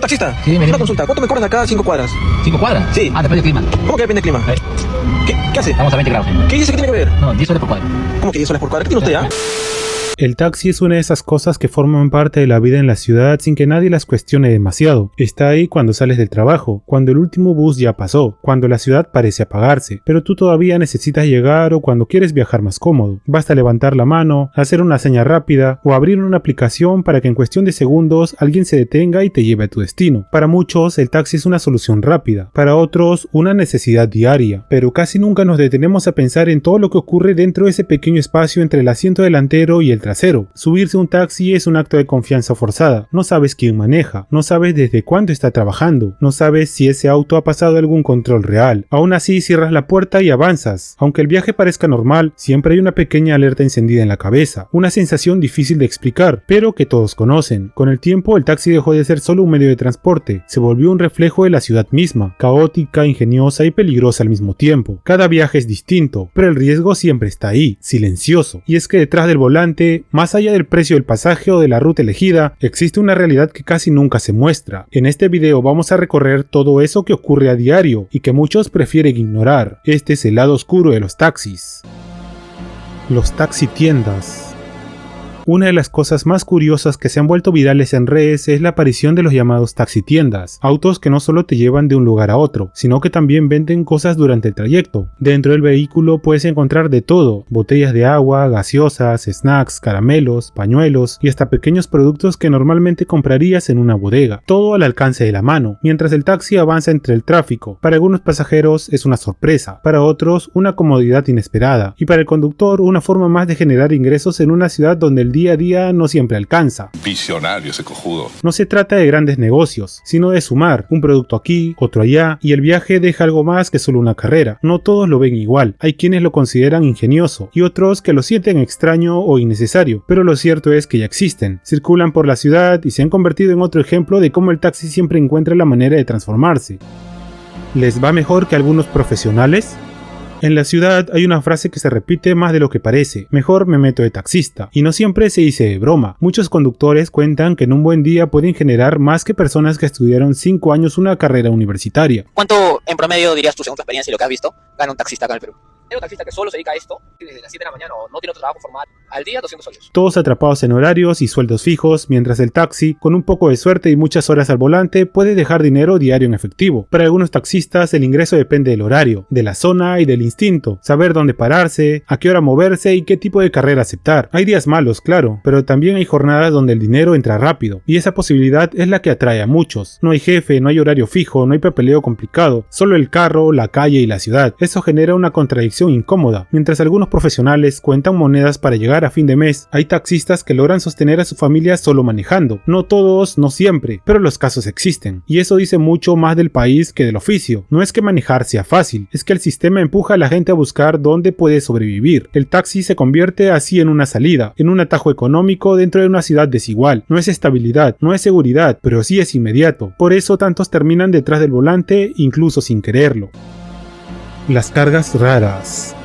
taxista. Sí, dime. Una consulta. ¿Cuánto me cobras acá 5 cuadras? ¿5 cuadras? Sí. Ah, depende del clima. ¿Cómo que depende del clima? A ver, ¿Qué hace? estamos a 20 grados. ¿Qué dice que tiene que ver? No, 10 soles por cuadra. ¿Cómo que 10 soles por cuadra? ¿Qué tiene usted, ah? El taxi es una de esas cosas que forman parte de la vida en la ciudad sin que nadie las cuestione demasiado. Está ahí cuando sales del trabajo, cuando el último bus ya pasó, cuando la ciudad parece apagarse, pero tú todavía necesitas llegar o cuando quieres viajar más cómodo. Basta levantar la mano, hacer una seña rápida o abrir una aplicación para que en cuestión de segundos alguien se detenga y te lleve a tu destino. Para muchos el taxi es una solución rápida, para otros una necesidad diaria, pero casi nunca nos detenemos a pensar en todo lo que ocurre dentro de ese pequeño espacio entre el asiento delantero y el trasero. Subirse a un taxi es un acto de confianza forzada. No sabes quién maneja, no sabes desde cuándo está trabajando, no sabes si ese auto ha pasado algún control real. Aún así cierras la puerta y avanzas. Aunque el viaje parezca normal, siempre hay una pequeña alerta encendida en la cabeza, una sensación difícil de explicar, pero que todos conocen. Con el tiempo el taxi dejó de ser solo un medio de transporte, se volvió un reflejo de la ciudad misma, caótica, ingeniosa y peligrosa al mismo tiempo. Cada viaje es distinto, pero el riesgo siempre está ahí, silencioso. Y es que detrás del volante, más allá del precio del pasaje o de la ruta elegida, existe una realidad que casi nunca se muestra. En este video vamos a recorrer todo eso que ocurre a diario y que muchos prefieren ignorar. Este es el lado oscuro de los taxis. Los taxitiendas. Una de las cosas más curiosas que se han vuelto virales en redes es la aparición de los llamados taxitiendas, autos que no solo te llevan de un lugar a otro, sino que también venden cosas durante el trayecto. Dentro del vehículo puedes encontrar de todo, botellas de agua, gaseosas, snacks, caramelos, pañuelos y hasta pequeños productos que normalmente comprarías en una bodega, todo al alcance de la mano, mientras el taxi avanza entre el tráfico. Para algunos pasajeros es una sorpresa, para otros una comodidad inesperada y para el conductor una forma más de generar ingresos en una ciudad donde el día a día no siempre alcanza. Visionario ese cojudo. No se trata de grandes negocios, sino de sumar un producto aquí, otro allá, y el viaje deja algo más que solo una carrera. No todos lo ven igual, hay quienes lo consideran ingenioso y otros que lo sienten extraño o innecesario, pero lo cierto es que ya existen, circulan por la ciudad y se han convertido en otro ejemplo de cómo el taxi siempre encuentra la manera de transformarse. ¿Les va mejor que algunos profesionales? En la ciudad hay una frase que se repite más de lo que parece: mejor me meto de taxista, y no siempre se dice de broma. Muchos conductores cuentan que en un buen día pueden generar más que personas que estudiaron 5 años una carrera universitaria. ¿Cuánto en promedio dirías tú, según tu experiencia y lo que has visto, gana un taxista acá en el Perú? Hay un taxista que solo se dedica a esto, desde las 7 de la mañana o no tiene otro trabajo formal, al día 200 soles. Todos atrapados en horarios y sueldos fijos, mientras el taxi, con un poco de suerte y muchas horas al volante, puede dejar dinero diario en efectivo. Para algunos taxistas el ingreso depende del horario, de la zona y del instinto, saber dónde pararse, a qué hora moverse y qué tipo de carrera aceptar. Hay días malos, claro, pero también hay jornadas donde el dinero entra rápido, y esa posibilidad es la que atrae a muchos. No hay jefe, no hay horario fijo, no hay papeleo complicado, solo el carro, la calle y la ciudad. Eso genera una contradicción incómoda. Mientras algunos profesionales cuentan monedas para llegar a fin de mes, hay taxistas que logran sostener a su familia solo manejando. No todos, no siempre, pero los casos existen. Y eso dice mucho más del país que del oficio. No es que manejar sea fácil, es que el sistema empuja a la gente a buscar dónde puede sobrevivir. El taxi se convierte así en una salida, en un atajo económico dentro de una ciudad desigual. No es estabilidad, no es seguridad, pero sí es inmediato. Por eso tantos terminan detrás del volante, incluso sin quererlo. Las cargas raras.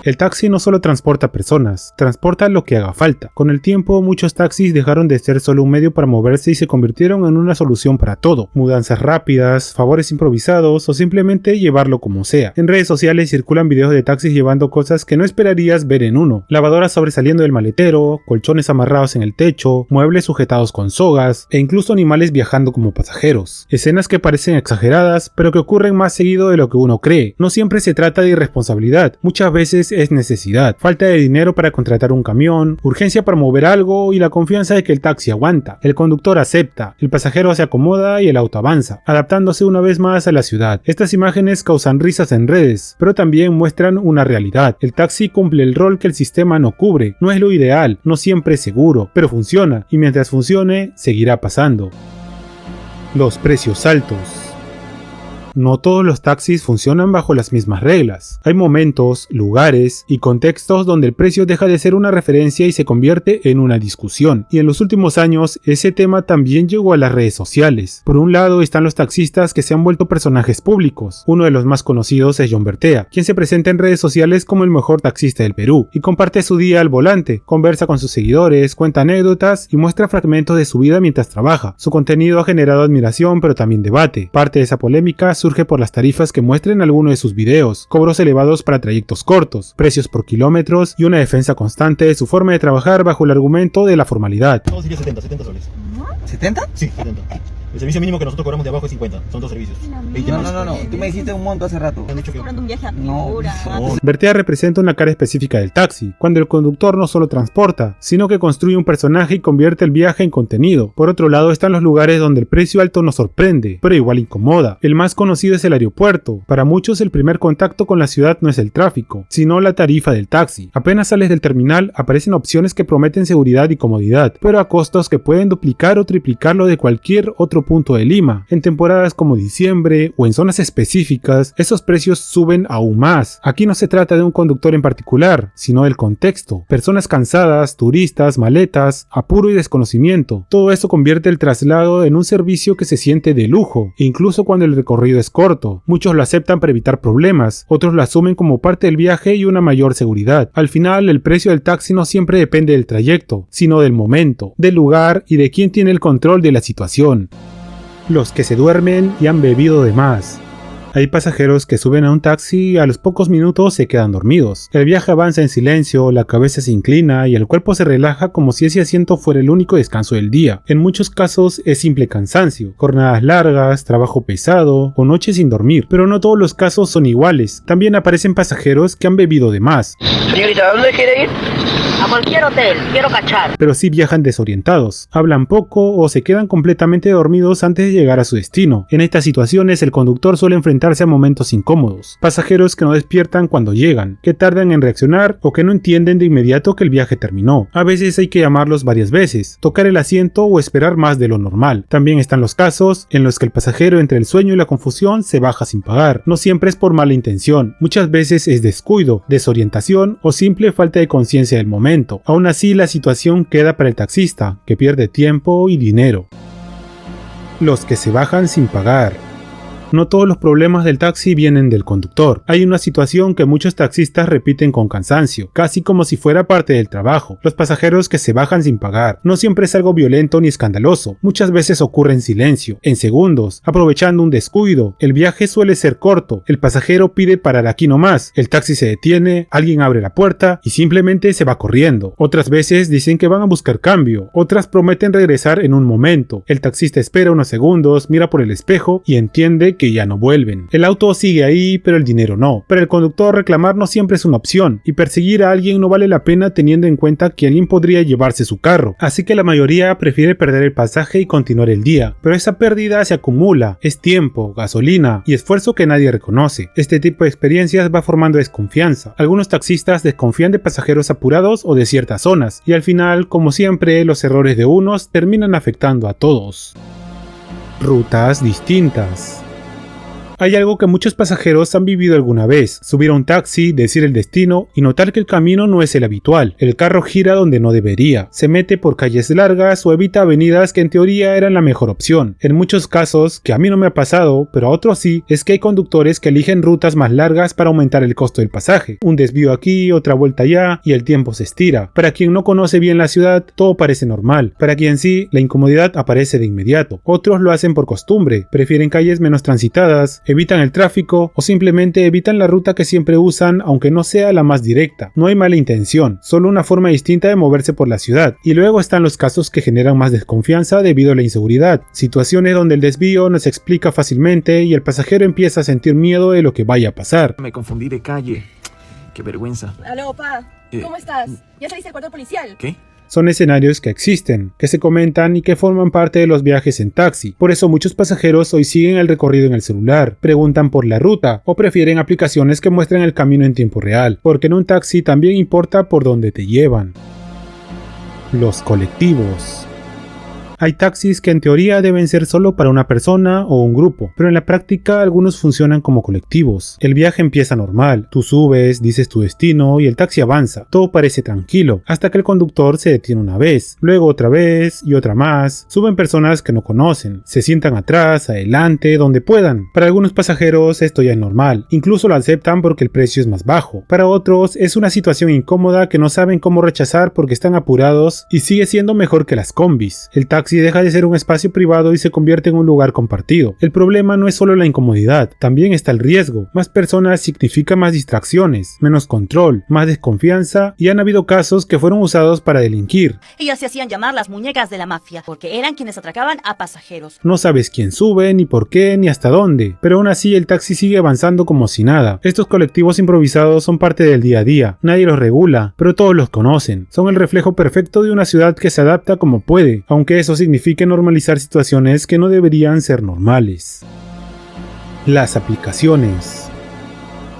El taxi no solo transporta personas, transporta lo que haga falta. Con el tiempo, muchos taxis dejaron de ser solo un medio para moverse y se convirtieron en una solución para todo. Mudanzas rápidas, favores improvisados o simplemente llevarlo como sea. En redes sociales circulan videos de taxis llevando cosas que no esperarías ver en uno. Lavadoras sobresaliendo del maletero, colchones amarrados en el techo, muebles sujetados con sogas e incluso animales viajando como pasajeros. Escenas que parecen exageradas, pero que ocurren más seguido de lo que uno cree. No siempre se trata de irresponsabilidad, muchas veces es necesidad, falta de dinero para contratar un camión, urgencia para mover algo y la confianza de que el taxi aguanta. El conductor acepta, el pasajero se acomoda y el auto avanza, adaptándose una vez más a la ciudad. Estas imágenes causan risas en redes, pero también muestran una realidad. El taxi cumple el rol que el sistema no cubre, no es lo ideal, no siempre es seguro, pero funciona y mientras funcione, seguirá pasando. Los precios altos. No todos los taxis funcionan bajo las mismas reglas. Hay momentos, lugares y contextos donde el precio deja de ser una referencia y se convierte en una discusión. Y en los últimos años, ese tema también llegó a las redes sociales. Por un lado están los taxistas que se han vuelto personajes públicos. Uno de los más conocidos es John Bertea, quien se presenta en redes sociales como el mejor taxista del Perú y comparte su día al volante, conversa con sus seguidores, cuenta anécdotas y muestra fragmentos de su vida mientras trabaja. Su contenido ha generado admiración pero también debate. Parte de esa polémica surge por las tarifas que muestra en alguno de sus videos, cobros elevados para trayectos cortos, precios por kilómetros y una defensa constante de su forma de trabajar bajo el argumento de la formalidad. Todo sería 70 soles. ¿70? Sí, 70. El servicio mínimo que nosotros cobramos de abajo es 50, son dos servicios. 20 más. No, tú me dijiste un monto hace rato. Me han dicho que... Comprando un viaje a No, Piura. no. Bertea representa una cara específica del taxi, cuando el conductor no solo transporta, sino que construye un personaje y convierte el viaje en contenido. Por otro lado están los lugares donde el precio alto nos sorprende, pero igual incomoda. El más conocido es el aeropuerto. Para muchos el primer contacto con la ciudad no es el tráfico, sino la tarifa del taxi. Apenas sales del terminal aparecen opciones que prometen seguridad y comodidad, pero a costos que pueden duplicar o triplicar lo de cualquier otro punto de Lima. En temporadas como diciembre o en zonas específicas, esos precios suben aún más. Aquí no se trata de un conductor en particular, sino del contexto. Personas cansadas, turistas, maletas, apuro y desconocimiento. Todo eso convierte el traslado en un servicio que se siente de lujo, incluso cuando el recorrido es corto. Muchos lo aceptan para evitar problemas, otros lo asumen como parte del viaje y una mayor seguridad. Al final, el precio del taxi no siempre depende del trayecto, sino del momento, del lugar y de quién tiene el control de la situación. Los que se duermen y han bebido de más. Hay pasajeros que suben a un taxi y a los pocos minutos se quedan dormidos. El viaje avanza en silencio, la cabeza se inclina y el cuerpo se relaja como si ese asiento fuera el único descanso del día. En muchos casos es simple cansancio, jornadas largas, trabajo pesado o noches sin dormir. Pero no todos los casos son iguales. También aparecen pasajeros que han bebido de más. Señorita, ¿a dónde quiere ir? A cualquier hotel, quiero cachar. Pero sí viajan desorientados, hablan poco o se quedan completamente dormidos antes de llegar a su destino. En estas situaciones el conductor suele enfrentarse a momentos incómodos. Pasajeros que no despiertan cuando llegan, que tardan en reaccionar o que no entienden de inmediato que el viaje terminó. A veces hay que llamarlos varias veces, tocar el asiento o esperar más de lo normal. También están los casos en los que el pasajero entre el sueño y la confusión se baja sin pagar. No siempre es por mala intención, muchas veces es descuido, desorientación o simple falta de conciencia del momento. Aún así, la situación queda para el taxista, que pierde tiempo y dinero. Los que se bajan sin pagar. No todos los problemas del taxi vienen del conductor. Hay una situación que muchos taxistas repiten con cansancio, casi como si fuera parte del trabajo. Los pasajeros que se bajan sin pagar. No siempre es algo violento ni escandaloso. Muchas veces ocurre en silencio, en segundos, aprovechando un descuido. El viaje suele ser corto. El pasajero pide parar aquí nomás. El taxi se detiene, alguien abre la puerta y simplemente se va corriendo. Otras veces dicen que van a buscar cambio. Otras prometen regresar en un momento. El taxista espera unos segundos, mira por el espejo y entiende que ya no vuelven. El auto sigue ahí, pero el dinero no. Para el conductor reclamar no siempre es una opción, y perseguir a alguien no vale la pena teniendo en cuenta que alguien podría llevarse su carro. Así que la mayoría prefiere perder el pasaje y continuar el día. Pero esa pérdida se acumula, es tiempo, gasolina y esfuerzo que nadie reconoce. Este tipo de experiencias va formando desconfianza. Algunos taxistas desconfían de pasajeros apurados o de ciertas zonas, y al final, como siempre, los errores de unos terminan afectando a todos. Rutas distintas. Hay algo que muchos pasajeros han vivido alguna vez: subir a un taxi, decir el destino y notar que el camino no es el habitual. El carro gira donde no debería, se mete por calles largas o evita avenidas que en teoría eran la mejor opción. En muchos casos, que a mí no me ha pasado, pero a otros sí, es que hay conductores que eligen rutas más largas para aumentar el costo del pasaje. Un desvío aquí, otra vuelta allá y el tiempo se estira. Para quien no conoce bien la ciudad, todo parece normal. Para quien sí, la incomodidad aparece de inmediato. Otros lo hacen por costumbre, prefieren calles menos transitadas, evitan el tráfico o simplemente evitan la ruta que siempre usan aunque no sea la más directa. No hay mala intención, solo una forma distinta de moverse por la ciudad. Y luego están los casos que generan más desconfianza debido a la inseguridad, situaciones donde el desvío no se explica fácilmente y el pasajero empieza a sentir miedo de lo que vaya a pasar. Me confundí de calle. Qué vergüenza. Aló, pa. ¿Cómo estás? ¿Ya saliste del cuarto policial? ¿Qué? Son escenarios que existen, que se comentan y que forman parte de los viajes en taxi. Por eso muchos pasajeros hoy siguen el recorrido en el celular, preguntan por la ruta o prefieren aplicaciones que muestran el camino en tiempo real, porque en un taxi también importa por dónde te llevan. Los colectivos. Hay taxis que en teoría deben ser solo para una persona o un grupo, pero en la práctica algunos funcionan como colectivos. El viaje empieza normal, tú subes, dices tu destino y el taxi avanza. Todo parece tranquilo, hasta que el conductor se detiene una vez, luego otra vez y otra más. Suben personas que no conocen, se sientan atrás, adelante, donde puedan. Para algunos pasajeros esto ya es normal, incluso lo aceptan porque el precio es más bajo. Para otros es una situación incómoda que no saben cómo rechazar porque están apurados y sigue siendo mejor que las combis. El taxi deja de ser un espacio privado y se convierte en un lugar compartido. El problema no es solo la incomodidad, también está el riesgo. Más personas significa más distracciones, menos control, más desconfianza y han habido casos que fueron usados para delinquir. Ellas se hacían llamar las muñecas de la mafia, porque eran quienes atracaban a pasajeros. No sabes quién sube, ni por qué, ni hasta dónde, pero aún así el taxi sigue avanzando como si nada. Estos colectivos improvisados son parte del día a día, nadie los regula, pero todos los conocen. Son el reflejo perfecto de una ciudad que se adapta como puede, aunque eso signifique normalizar situaciones que no deberían ser normales. Las aplicaciones.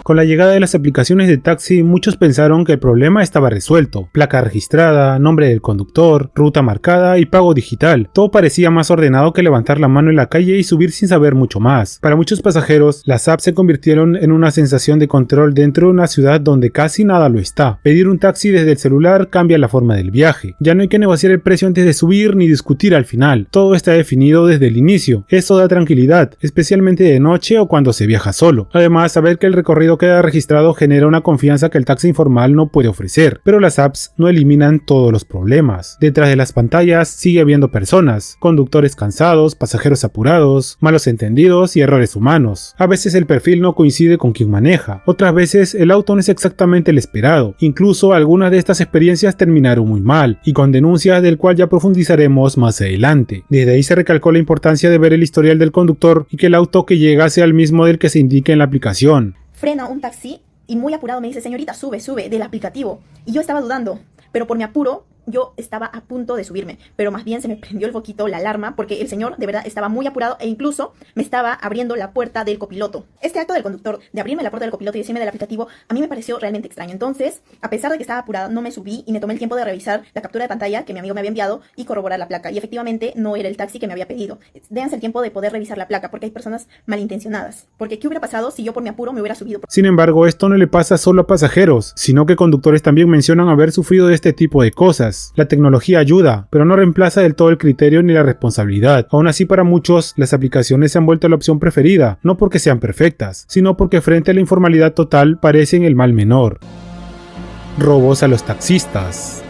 Con la llegada de las aplicaciones de taxi, muchos pensaron que el problema estaba resuelto. Placa registrada, nombre del conductor, ruta marcada y pago digital. Todo parecía más ordenado que levantar la mano en la calle y subir sin saber mucho más. Para muchos pasajeros, las apps se convirtieron en una sensación de control dentro de una ciudad donde casi nada lo está. Pedir un taxi desde el celular cambia la forma del viaje. Ya no hay que negociar el precio antes de subir ni discutir al final. Todo está definido desde el inicio. Eso da tranquilidad, especialmente de noche o cuando se viaja solo. Además, saber que el recorrido queda registrado genera una confianza que el taxi informal no puede ofrecer, pero las apps no eliminan todos los problemas. Detrás de las pantallas sigue habiendo personas, conductores cansados, pasajeros apurados, malos entendidos y errores humanos. A veces el perfil no coincide con quien maneja, otras veces el auto no es exactamente el esperado. Incluso algunas de estas experiencias terminaron muy mal, y con denuncias del cual ya profundizaremos más adelante. Desde ahí se recalcó la importancia de ver el historial del conductor y que el auto que llega sea el mismo del que se indique en la aplicación. Frena un taxi y muy apurado me dice, señorita, sube del aplicativo. Y yo estaba dudando, pero por mi apuro yo estaba a punto de subirme, pero más bien se me prendió el foquito, la alarma, porque el señor de verdad estaba muy apurado e incluso me estaba abriendo la puerta del copiloto. Este acto del conductor de abrirme la puerta del copiloto y decirme del aplicativo a mí me pareció realmente extraño. Entonces, a pesar de que estaba apurada, no me subí y me tomé el tiempo de revisar la captura de pantalla que mi amigo me había enviado y corroborar la placa. Y efectivamente no era el taxi que me había pedido. Déjense el tiempo de poder revisar la placa porque hay personas malintencionadas. Porque ¿qué hubiera pasado si yo por mi apuro me hubiera subido? Sin embargo, esto no le pasa solo a pasajeros, sino que conductores también mencionan haber sufrido de este tipo de cosas. La tecnología ayuda, pero no reemplaza del todo el criterio ni la responsabilidad. Aún así, para muchos, las aplicaciones se han vuelto la opción preferida, no porque sean perfectas, sino porque frente a la informalidad total parecen el mal menor. Robos a los taxistas.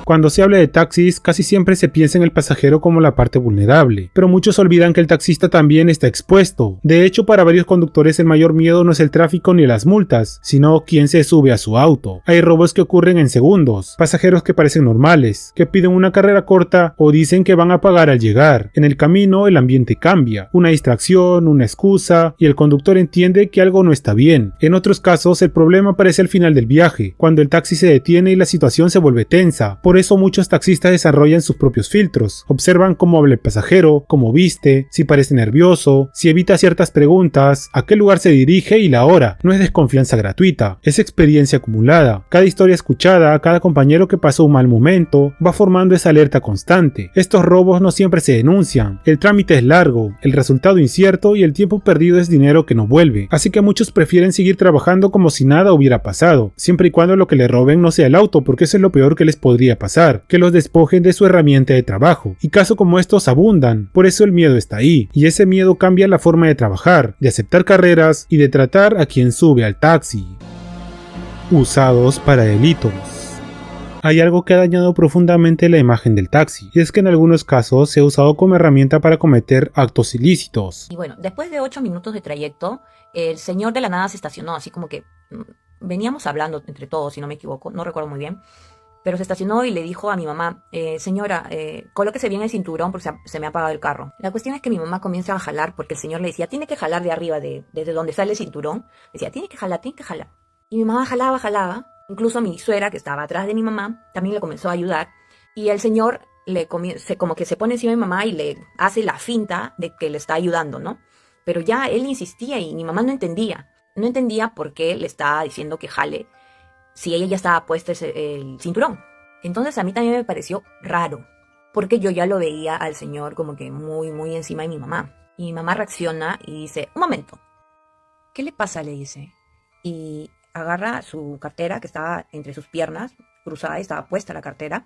Cuando se habla de taxis, casi siempre se piensa en el pasajero como la parte vulnerable, pero muchos olvidan que el taxista también está expuesto. De hecho, para varios conductores el mayor miedo no es el tráfico ni las multas, sino quién se sube a su auto. Hay robos que ocurren en segundos, pasajeros que parecen normales, que piden una carrera corta o dicen que van a pagar al llegar. En el camino el ambiente cambia, una distracción, una excusa, y el conductor entiende que algo no está bien. En otros casos el problema aparece al final del viaje, cuando el taxi se detiene y la situación se vuelve tensa. Por eso muchos taxistas desarrollan sus propios filtros. Observan cómo habla el pasajero, cómo viste, si parece nervioso, si evita ciertas preguntas, a qué lugar se dirige y la hora. No es desconfianza gratuita, es experiencia acumulada. Cada historia escuchada, cada compañero que pasó un mal momento, va formando esa alerta constante. Estos robos no siempre se denuncian. El trámite es largo, el resultado incierto y el tiempo perdido es dinero que no vuelve. Así que muchos prefieren seguir trabajando como si nada hubiera pasado, siempre y cuando lo que le roben no sea el auto, porque eso es lo peor que les podría pasar. Que los despojen de su herramienta de trabajo, y casos como estos abundan. Por eso el miedo está ahí, y ese miedo cambia la forma de trabajar, de aceptar carreras y de tratar a quien sube al taxi. Usados para delitos. Hay algo que ha dañado profundamente la imagen del taxi, y es que en algunos casos se ha usado como herramienta para cometer actos ilícitos. Y bueno, después de 8 minutos de trayecto, el señor de la nada se estacionó, así como que veníamos hablando entre todos, si no me equivoco, no recuerdo muy bien. Pero se estacionó y le dijo a mi mamá, señora, colóquese bien el cinturón porque se me ha apagado el carro. La cuestión es que mi mamá comienza a jalar porque el señor le decía, tiene que jalar de arriba, desde donde sale el cinturón. Decía, tiene que jalar, tiene que jalar. Y mi mamá jalaba. Incluso mi suegra, que estaba atrás de mi mamá, también le comenzó a ayudar. Y el señor como que se pone encima de mi mamá y le hace la finta de que le está ayudando, ¿no? Pero ya él insistía y mi mamá no entendía. No entendía por qué le estaba diciendo que jale si ella ya estaba puesta el cinturón. Entonces a mí también me pareció raro, porque yo ya lo veía al señor como que muy encima de mi mamá. Y mi mamá reacciona y dice, un momento, ¿qué le pasa? Le dice. Y agarra su cartera que estaba entre sus piernas, cruzada, y estaba puesta la cartera.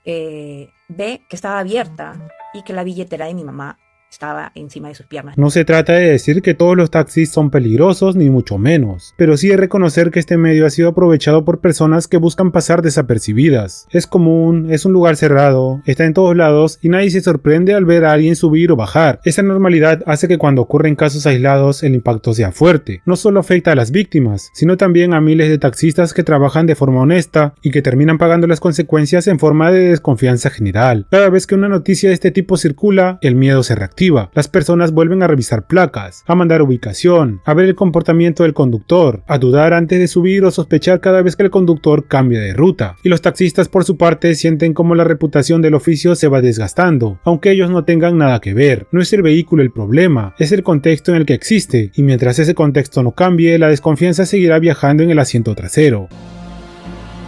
Ve que estaba abierta y que la billetera de mi mamá estaba encima de sus piernas. No se trata de decir que todos los taxis son peligrosos, ni mucho menos, pero sí de reconocer que este medio ha sido aprovechado por personas que buscan pasar desapercibidas. Es común, es un lugar cerrado, está en todos lados y nadie se sorprende al ver a alguien subir o bajar. Esa normalidad hace que cuando ocurren casos aislados el impacto sea fuerte. No solo afecta a las víctimas, sino también a miles de taxistas que trabajan de forma honesta y que terminan pagando las consecuencias en forma de desconfianza general. Cada vez que una noticia de este tipo circula, el miedo se reactiva. Las personas vuelven a revisar placas, a mandar ubicación, a ver el comportamiento del conductor, a dudar antes de subir o sospechar cada vez que el conductor cambia de ruta. Y los taxistas por su parte sienten como la reputación del oficio se va desgastando, aunque ellos no tengan nada que ver. No es el vehículo el problema, es el contexto en el que existe, y mientras ese contexto no cambie, la desconfianza seguirá viajando en el asiento trasero.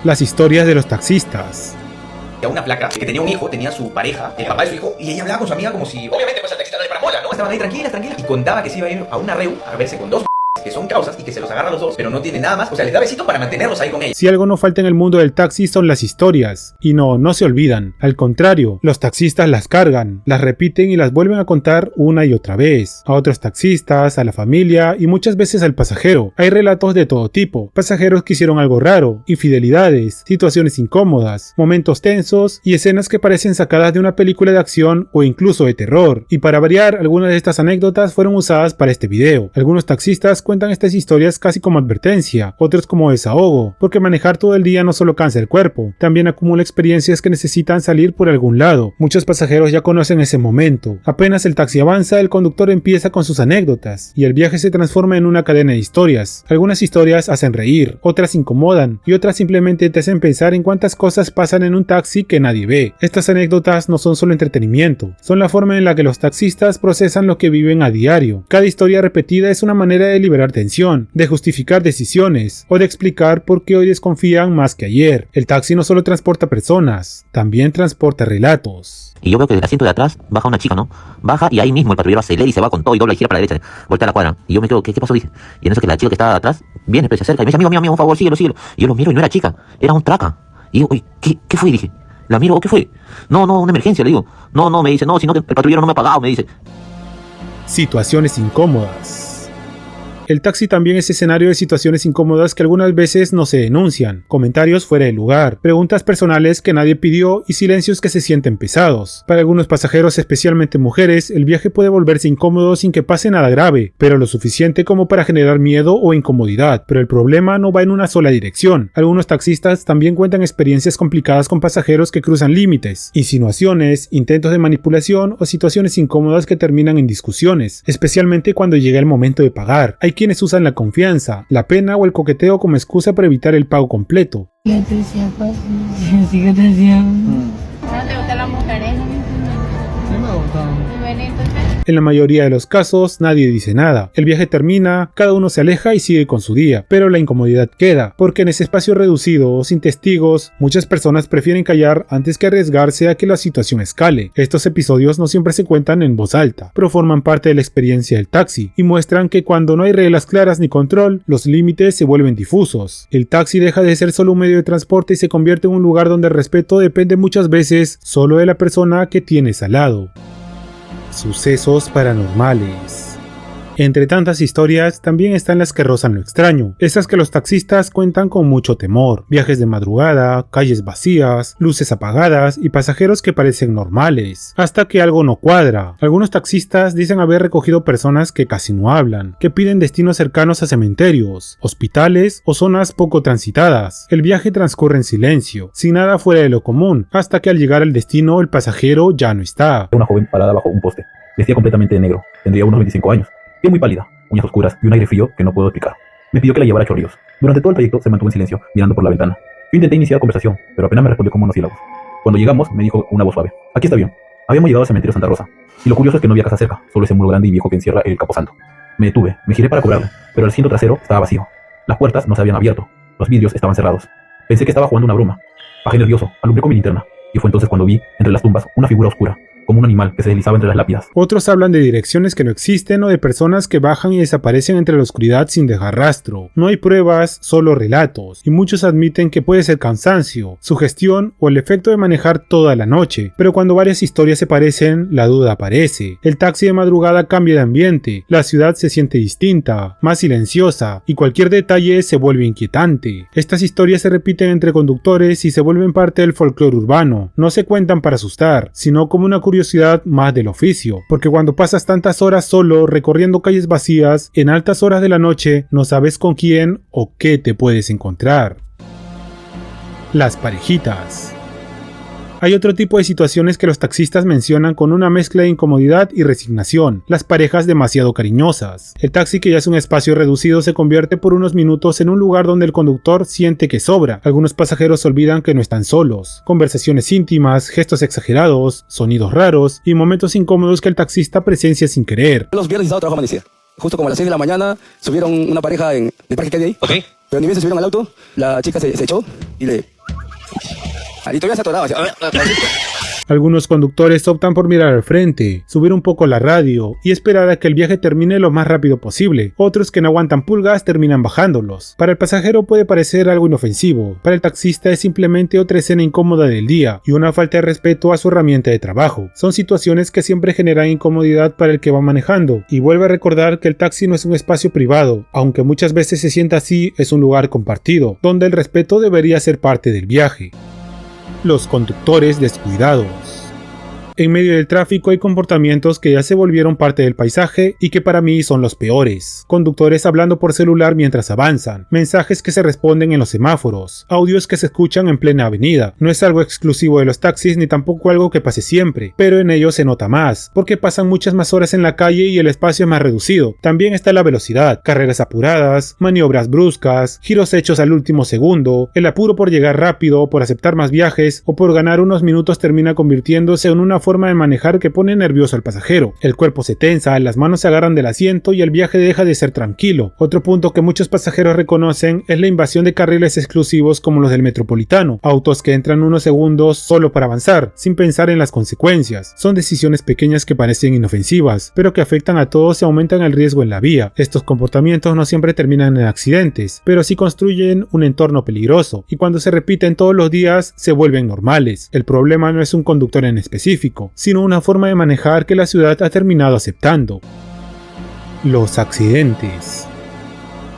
Las historias de los taxistas. Una placa que tenía un hijo, tenía su pareja, el papá de su hijo, y ella hablaba con su amiga como si, obviamente, pues el taxista no es para mola, ¿no? Estaban ahí tranquilas, y contaba que se iba a ir a una reu a verse con dos que son causas y que se los agarra a los dos, pero no tiene nada más, o sea, les da besito para mantenerlos ahí con ella. Si algo no falta en el mundo del taxi son las historias, y no se olvidan. Al contrario, los taxistas las cargan, las repiten y las vuelven a contar una y otra vez, a otros taxistas, a la familia y muchas veces al pasajero. Hay relatos de todo tipo, pasajeros que hicieron algo raro, infidelidades, situaciones incómodas, momentos tensos y escenas que parecen sacadas de una película de acción o incluso de terror. Y para variar, algunas de estas anécdotas fueron usadas para este video. Algunos taxistas cuentan estas historias casi como advertencia, otros como desahogo, porque manejar todo el día no solo cansa el cuerpo, también acumula experiencias que necesitan salir por algún lado. Muchos pasajeros ya conocen ese momento. Apenas el taxi avanza, el conductor empieza con sus anécdotas, y el viaje se transforma en una cadena de historias. Algunas historias hacen reír, otras incomodan, y otras simplemente te hacen pensar en cuántas cosas pasan en un taxi que nadie ve. Estas anécdotas no son solo entretenimiento, son la forma en la que los taxistas procesan lo que viven a diario. Cada historia repetida es una manera de liberar tensión, de justificar decisiones o de explicar por qué hoy desconfían más que ayer. El taxi no solo transporta personas, también transporta relatos. Y yo veo que del asiento de atrás baja una chica, ¿no? Baja y ahí mismo el patrullero acelera y se va con todo y dobla y gira para la derecha, voltea a la cuadra. Y yo me quedo, ¿qué pasó? Dice. Y en eso que la chica que estaba atrás viene, pero se acerca y me dice, amigo, por favor, síguelo. Y yo lo miro y no era chica, era un traca. Y yo, ¿qué fue? Dije. La miro, ¿qué fue? No, una emergencia, le digo. No, me dice, no, si no, el patrullero no me ha pagado, me dice. Situaciones incómodas. El taxi también es escenario de situaciones incómodas que algunas veces no se denuncian, comentarios fuera de lugar, preguntas personales que nadie pidió y silencios que se sienten pesados. Para algunos pasajeros, especialmente mujeres, el viaje puede volverse incómodo sin que pase nada grave, pero lo suficiente como para generar miedo o incomodidad. Pero el problema no va en una sola dirección. Algunos taxistas también cuentan experiencias complicadas con pasajeros que cruzan límites, insinuaciones, intentos de manipulación o situaciones incómodas que terminan en discusiones, especialmente cuando llega el momento de pagar. Hay quienes usan la confianza, la pena o el coqueteo como excusa para evitar el pago completo. ¿No te gustan las mujeres? Sí me gustan. En la mayoría de los casos, nadie dice nada. El viaje termina, cada uno se aleja y sigue con su día, pero la incomodidad queda, porque en ese espacio reducido o sin testigos, muchas personas prefieren callar antes que arriesgarse a que la situación escale. Estos episodios no siempre se cuentan en voz alta, pero forman parte de la experiencia del taxi y muestran que cuando no hay reglas claras ni control, los límites se vuelven difusos. El taxi deja de ser solo un medio de transporte y se convierte en un lugar donde el respeto depende muchas veces solo de la persona que tienes al lado. Sucesos paranormales. Entre tantas historias, también están las que rozan lo extraño, esas que los taxistas cuentan con mucho temor, viajes de madrugada, calles vacías, luces apagadas y pasajeros que parecen normales, hasta que algo no cuadra. Algunos taxistas dicen haber recogido personas que casi no hablan, que piden destinos cercanos a cementerios, hospitales o zonas poco transitadas. El viaje transcurre en silencio, sin nada fuera de lo común, hasta que al llegar al destino el pasajero ya no está. Una joven parada bajo un poste, vestía completamente de negro, tendría unos 25 años. Piel muy pálida, uñas oscuras y un aire frío que no puedo explicar. Me pidió que la llevara a Chorrillos. Durante todo el trayecto se mantuvo en silencio, mirando por la ventana. Yo intenté iniciar conversación, pero apenas me respondió con monosílabos. Cuando llegamos, me dijo con una voz suave: aquí está bien. Habíamos llegado al cementerio Santa Rosa, y lo curioso es que no había casa cerca, solo ese muro grande y viejo que encierra el Camposanto. Me detuve, me giré para cobrarle, pero el asiento trasero estaba vacío. Las puertas no se habían abierto, los vidrios estaban cerrados. Pensé que estaba jugando una broma. Bajé nervioso, alumbré con mi linterna. y fue entonces cuando vi entre las tumbas una figura oscura, como un animal que se deslizaba entre las lápidas. Otros hablan de direcciones que no existen o de personas que bajan y desaparecen entre la oscuridad sin dejar rastro. No hay pruebas, solo relatos, y muchos admiten que puede ser cansancio, sugestión o el efecto de manejar toda la noche, pero cuando varias historias se parecen, la duda aparece. El taxi de madrugada cambia de ambiente, la ciudad se siente distinta, más silenciosa, y cualquier detalle se vuelve inquietante. Estas historias se repiten entre conductores y se vuelven parte del folclore urbano. No se cuentan para asustar, sino como una curiosidad más del oficio, porque cuando pasas tantas horas solo recorriendo calles vacías en altas horas de la noche, no sabes con quién o qué te puedes encontrar. Las parejitas. Hay otro tipo de situaciones que los taxistas mencionan con una mezcla de incomodidad y resignación, las parejas demasiado cariñosas. El taxi, que ya es un espacio reducido, se convierte por unos minutos en un lugar donde el conductor siente que sobra. Algunos pasajeros olvidan que no están solos. Conversaciones íntimas, gestos exagerados, sonidos raros y momentos incómodos que el taxista presencia sin querer. Los viernes y sábado trabajo amanecida. Justo como a las 6 de la mañana subieron una pareja en el parque que hay de ahí. Ok. Pero ni bien se subieron al auto, la chica se echó y le... Y todavía se atoraba. Algunos conductores optan por mirar al frente, subir un poco la radio y esperar a que el viaje termine lo más rápido posible. Otros, que no aguantan pulgas, terminan bajándolos. Para el pasajero puede parecer algo inofensivo, para el taxista es simplemente otra escena incómoda del día y una falta de respeto a su herramienta de trabajo. Son situaciones que siempre generan incomodidad para el que va manejando, y vuelve a recordar que el taxi no es un espacio privado, aunque muchas veces se sienta así, es un lugar compartido, donde el respeto debería ser parte del viaje. Los conductores descuidados. En medio del tráfico hay comportamientos que ya se volvieron parte del paisaje y que para mí son los peores. Conductores hablando por celular mientras avanzan, mensajes que se responden en los semáforos, audios que se escuchan en plena avenida. No es algo exclusivo de los taxis ni tampoco algo que pase siempre, pero en ellos se nota más, porque pasan muchas más horas en la calle y el espacio es más reducido. También está la velocidad, carreras apuradas, maniobras bruscas, giros hechos al último segundo, el apuro por llegar rápido, por aceptar más viajes o por ganar unos minutos termina convirtiéndose en una forma de manejar que pone nervioso al pasajero. El cuerpo se tensa, las manos se agarran del asiento y el viaje deja de ser tranquilo. Otro punto que muchos pasajeros reconocen es la invasión de carriles exclusivos como los del Metropolitano, autos que entran unos segundos solo para avanzar, sin pensar en las consecuencias. Son decisiones pequeñas que parecen inofensivas, pero que afectan a todos y aumentan el riesgo en la vía. Estos comportamientos no siempre terminan en accidentes, pero sí construyen un entorno peligroso, y cuando se repiten todos los días se vuelven normales. El problema no es un conductor en específico, sino una forma de manejar que la ciudad ha terminado aceptando. Los accidentes.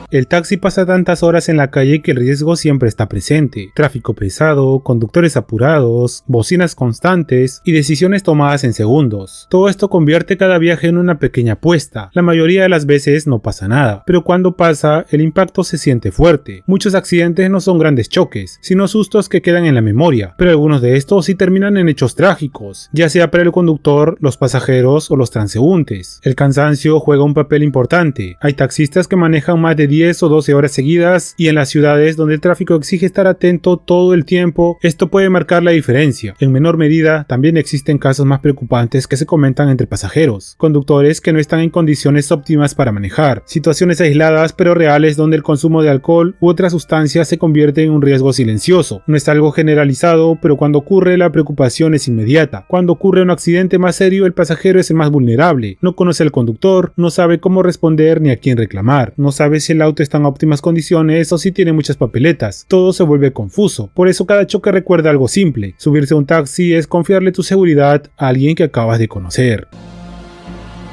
El taxi pasa tantas horas en la calle que el riesgo siempre está presente. Tráfico pesado, conductores apurados, bocinas constantes y decisiones tomadas en segundos. Todo esto convierte cada viaje en una pequeña apuesta. La mayoría de las veces no pasa nada, pero cuando pasa, el impacto se siente fuerte. Muchos accidentes no son grandes choques, sino sustos que quedan en la memoria, pero algunos de estos sí terminan en hechos trágicos, ya sea para el conductor, los pasajeros o los transeúntes. El cansancio juega un papel importante. Hay taxistas que manejan más de 10 o 12 horas seguidas, y en las ciudades donde el tráfico exige estar atento todo el tiempo, esto puede marcar la diferencia. En menor medida, también existen casos más preocupantes que se comentan entre pasajeros, conductores que no están en condiciones óptimas para manejar, situaciones aisladas pero reales donde el consumo de alcohol u otras sustancias se convierte en un riesgo silencioso. No es algo generalizado, pero cuando ocurre la preocupación es inmediata. Cuando ocurre un accidente más serio, el pasajero es el más vulnerable, no conoce al conductor, no sabe cómo responder ni a quién reclamar, no sabe si el auto está en óptimas condiciones o si tiene muchas papeletas. Todo se vuelve confuso. Por eso cada choque recuerda algo simple: subirse a un taxi es confiarle tu seguridad a alguien que acabas de conocer.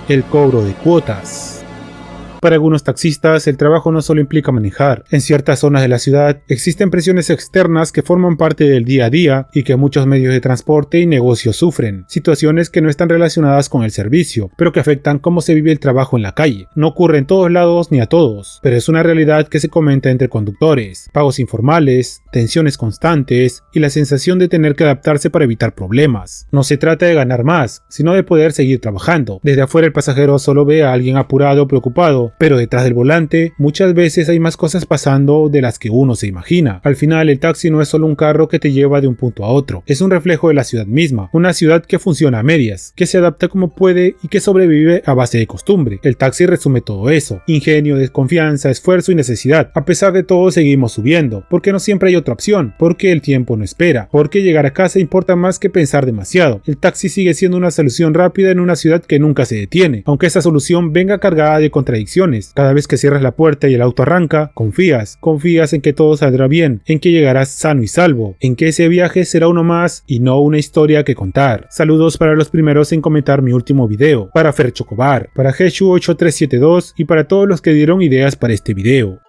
El cobro de cuotas. Para algunos taxistas, el trabajo no solo implica manejar. En ciertas zonas de la ciudad existen presiones externas que forman parte del día a día y que muchos medios de transporte y negocios sufren. Situaciones que no están relacionadas con el servicio, pero que afectan cómo se vive el trabajo en la calle. No ocurre en todos lados ni a todos, pero es una realidad que se comenta entre conductores. Pagos informales, tensiones constantes y la sensación de tener que adaptarse para evitar problemas. No se trata de ganar más, sino de poder seguir trabajando. Desde afuera el pasajero solo ve a alguien apurado o preocupado, pero detrás del volante muchas veces hay más cosas pasando de las que uno se imagina. Al final el taxi no es solo un carro que te lleva de un punto a otro, es un reflejo de la ciudad misma, una ciudad que funciona a medias, que se adapta como puede y que sobrevive a base de costumbre. El taxi resume todo eso: ingenio, desconfianza, esfuerzo y necesidad. A pesar de todo seguimos subiendo, porque no siempre hay otra opción, porque el tiempo no espera, porque llegar a casa importa más que pensar demasiado. El taxi sigue siendo una solución rápida en una ciudad que nunca se detiene, aunque esa solución venga cargada de contradicciones. Cada vez que cierras la puerta y el auto arranca, confías en que todo saldrá bien, en que llegarás sano y salvo, en que ese viaje será uno más y no una historia que contar. Saludos para los primeros en comentar mi último video, para Fer Chocobar, para Jeshu8372 y para todos los que dieron ideas para este video.